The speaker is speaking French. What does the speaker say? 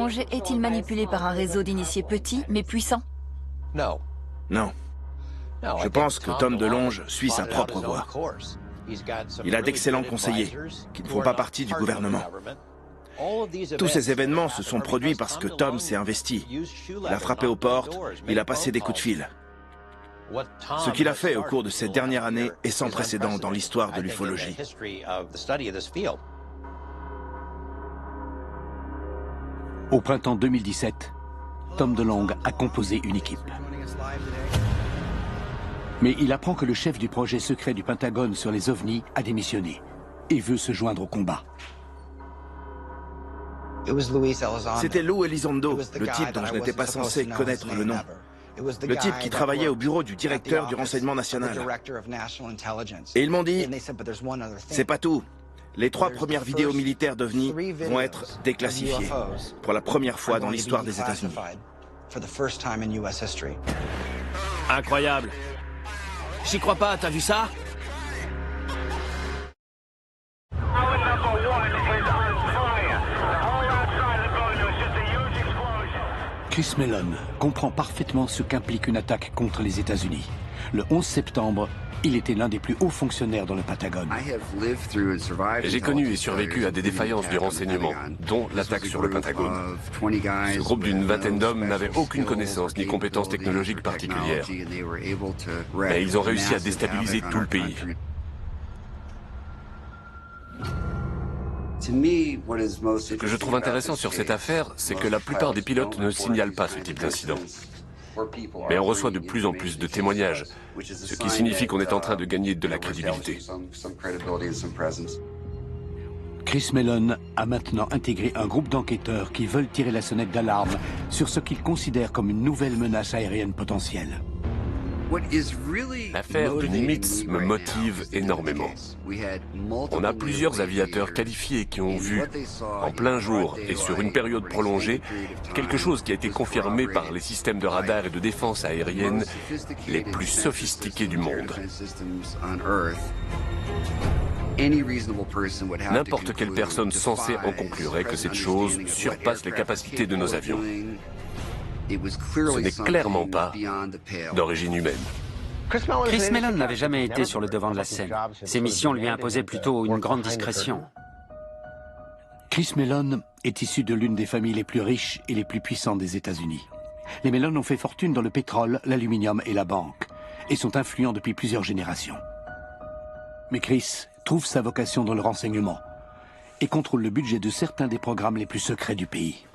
DeLonge est-il manipulé par un réseau d'initiés petits mais puissants? Non. Je pense que Tom DeLonge suit sa propre voie. Il a d'excellents conseillers qui ne font pas partie du gouvernement. Tous ces événements se sont produits parce que Tom s'est investi. Il a frappé aux portes, il a passé des coups de fil. Ce qu'il a fait au cours de cette dernière année est sans précédent dans l'histoire de l'ufologie. Au printemps 2017, Tom DeLonge a composé une équipe. Mais il apprend que le chef du projet secret du Pentagone sur les ovnis a démissionné et veut se joindre au combat. C'était Lou Elizondo, le type dont je n'étais pas censé connaître le nom. Le type qui travaillait au bureau du directeur du renseignement national. Et ils m'ont dit, c'est pas tout. Les 3 premières vidéos militaires d'OVNI vont être déclassifiées pour la première fois dans l'histoire des États-Unis. Incroyable. J'y crois pas, t'as vu ça? Chris Mellon comprend parfaitement ce qu'implique une attaque contre les États-Unis. Le 11 septembre, il était l'un des plus hauts fonctionnaires dans le Pentagone. J'ai connu et survécu à des défaillances du renseignement, dont l'attaque sur le Pentagone. Ce groupe d'une vingtaine d'hommes n'avait aucune connaissance ni compétence technologique particulière. Mais ils ont réussi à déstabiliser tout le pays. Ce que je trouve intéressant sur cette affaire, c'est que la plupart des pilotes ne signalent pas ce type d'incident. Mais on reçoit de plus en plus de témoignages, ce qui signifie qu'on est en train de gagner de la crédibilité. Chris Mellon a maintenant intégré un groupe d'enquêteurs qui veulent tirer la sonnette d'alarme sur ce qu'ils considèrent comme une nouvelle menace aérienne potentielle. L'affaire du Nimitz me motive énormément. On a plusieurs aviateurs qualifiés qui ont vu, en plein jour et sur une période prolongée, quelque chose qui a été confirmé par les systèmes de radar et de défense aérienne les plus sophistiqués du monde. N'importe quelle personne sensée en conclurait que cette chose surpasse les capacités de nos avions. Ce n'est clairement pas d'origine humaine. Chris Mellon n'avait jamais été sur le devant de la scène. Ses missions lui imposaient plutôt une grande discrétion. Chris Mellon est issu de l'une des familles les plus riches et les plus puissantes des États-Unis. Les Mellon ont fait fortune dans le pétrole, l'aluminium et la banque, et sont influents depuis plusieurs générations. Mais Chris trouve sa vocation dans le renseignement et contrôle le budget de certains des programmes les plus secrets du pays.